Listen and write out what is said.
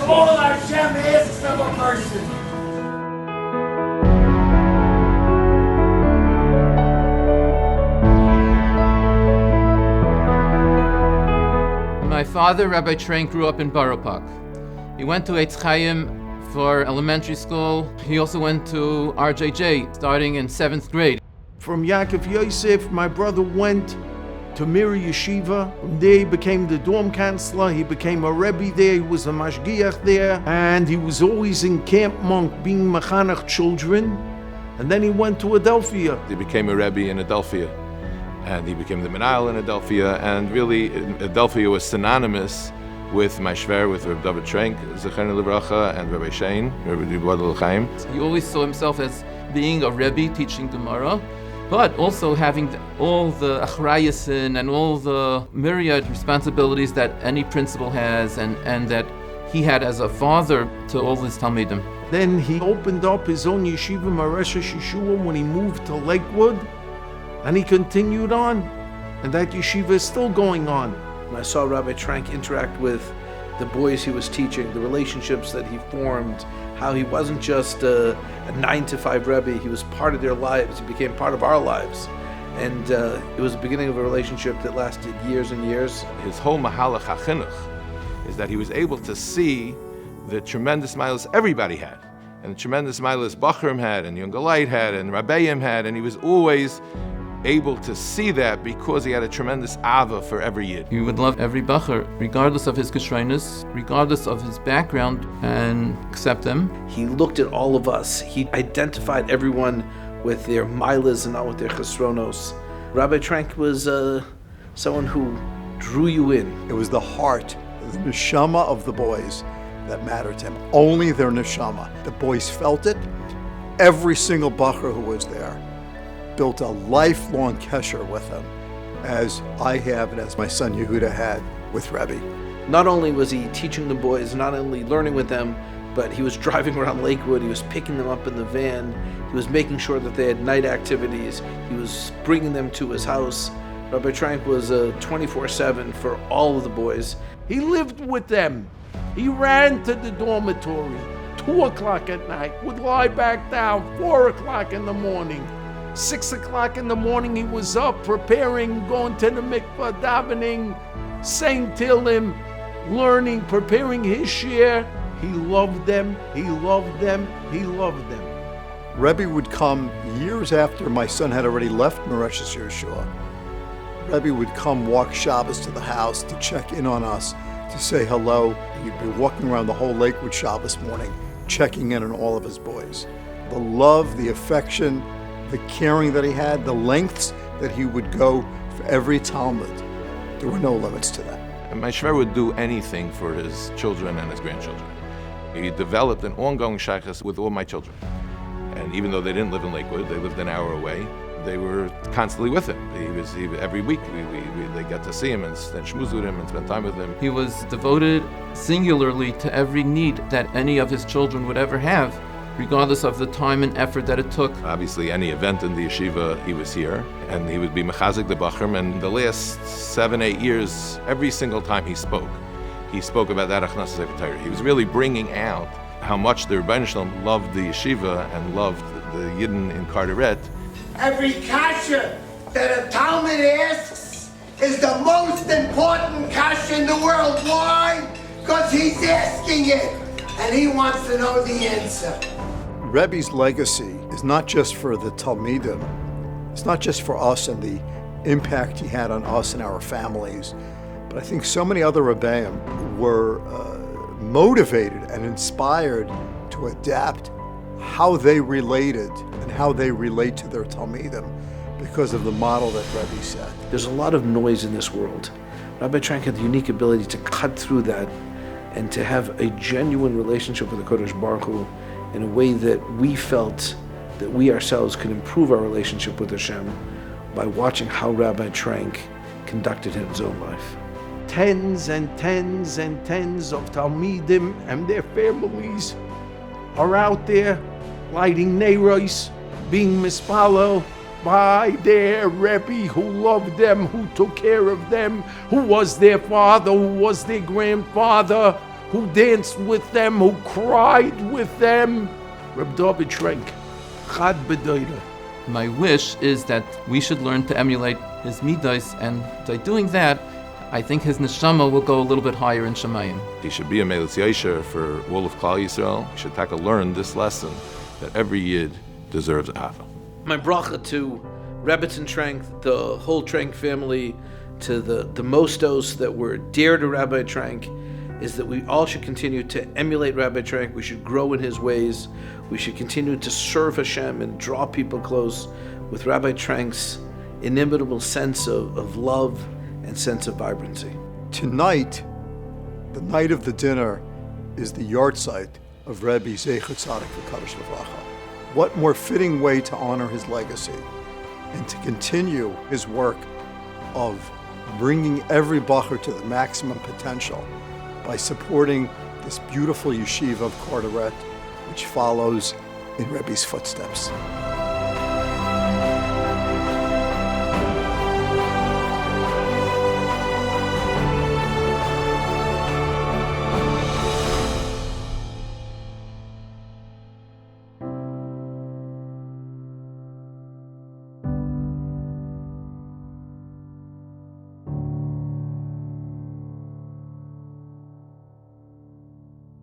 all Hashem asks of a person. My father, Rabbi Trenk, grew up in Borough Park. He went to Eitz Chaim for elementary school. He also went to RJJ, starting in 7th grade. From Yaakov Yosef, my brother went to Mir Yeshiva. From there he became the dorm counselor. He became a Rebbe there. He was a mashgiach there. And he was always in Camp Monk being mechanech children. And then he went to Adelphia. He became a Rebbe in Adelphia. And he became the Menayel in Adelphia. And really, Adelphia was synonymous with my shver, with Rabbi Dovid Trenk ztz, and Rabbi Shane, Rabbi Dovid Trenk. He always saw himself as being a Rebbe teaching Gemara, but also having all the achrayasin and all the myriad responsibilities that any principal has and that he had as a father to all his Talmidim. Then he opened up his own yeshiva, Maresha Shishua, when he moved to Lakewood, and he continued on, and that yeshiva is still going on. I saw Rabbi Trenk interact with the boys he was teaching, the relationships that he formed, how he wasn't just a 9-to-5 Rebbe, he was part of their lives, he became part of our lives. And it was the beginning of a relationship that lasted years and years. His whole mahalach hachinuch is that he was able to see the tremendous milas everybody had, and the tremendous milas Bachrim had, and Yungalite had, and Rabbeim had, and he was always able to see that because he had a tremendous ava for every yid. He would love every bacher, regardless of his kashreinus, regardless of his background, and accept them. He looked at all of us. He identified everyone with their milas and not with their chesronos. Rabbi Trenk was someone who drew you in. It was the heart, the neshama of the boys that mattered to him. Only their neshama. The boys felt it. Every single bacher who was there built a lifelong kesher with him, as I have and as my son Yehuda had with Rebbe. Not only was he teaching the boys, not only learning with them, but he was driving around Lakewood, he was picking them up in the van, he was making sure that they had night activities, he was bringing them to his house. Rabbi Trenk was 24/7 for all of the boys. He lived with them. He ran to the dormitory, 2 o'clock at night, would lie back down, 4 o'clock in the morning. 6 o'clock in the morning he was up, preparing, going to the mikvah, davening, saying Tehillim, learning, preparing his share. He loved them, he loved them, he loved them. Rebbe would come years after my son had already left Moreshus Yeshua. Rebbe would come walk Shabbos to the house to check in on us, to say hello. He'd be walking around the whole Lakewood Shabbos morning, checking in on all of his boys. The love, the affection, the caring that he had, the lengths that he would go for every Talmud. There were no limits to that. And my shver would do anything for his children and his grandchildren. He developed an ongoing shaychus with all my children. And even though they didn't live in Lakewood, they lived an hour away, they were constantly with him. Every week they got to see him and schmooze with him and spend time with him. He was devoted singularly to every need that any of his children would ever have, regardless of the time and effort that it took. Obviously, any event in the yeshiva, he was here, and he would be mechazik the bachrim. And the last 7-8 years, every single time he spoke about that achnas secretary. He was really bringing out how much the Rebbeinu Shalom loved the yeshiva and loved the Yidden in Carteret. Every kasha that a Talmud asks is the most important kasha in the world. Why? Because he's asking it, and he wants to know the answer. Rebbe's legacy is not just for the Talmidim, it's not just for us and the impact he had on us and our families, but I think so many other Rebbeim were motivated and inspired to adapt how they related and how they relate to their Talmidim because of the model that Rebbe set. There's a lot of noise in this world. Rabbi Trenk had the unique ability to cut through that and to have a genuine relationship with the Kodesh Baruch Hu in a way that we felt that we ourselves could improve our relationship with Hashem by watching how Rabbi Trenk conducted his own life. Tens and tens and tens of Talmidim and their families are out there lighting neiros, being mispalo by their Rebbe who loved them, who took care of them, who was their father, who was their grandfather, who danced with them, who cried with them. Rabbi Dovid Trenk, Chad B'Doida. My wish is that we should learn to emulate his midos, and by doing that, I think his neshama will go a little bit higher in Shemayim. He should be a Melitz Yesher for all of Klal Yisrael. He should learn this lesson that every Yid deserves Ahava. My bracha to Rabbi Trenk, the whole Trenk family, to the mostos that were dear to Rabbi Trenk, is that we all should continue to emulate Rabbi Trenk. We should grow in his ways. We should continue to serve Hashem and draw people close with Rabbi Trenk's inimitable sense of love and sense of vibrancy. Tonight, the night of the dinner, is the yahrzeit of Rebbe Zecher Tzadik V'Kadosh Levracha. What more fitting way to honor his legacy and to continue his work of bringing every bacher to the maximum potential by supporting this beautiful yeshiva of Carteret, which follows in Rebbe's footsteps.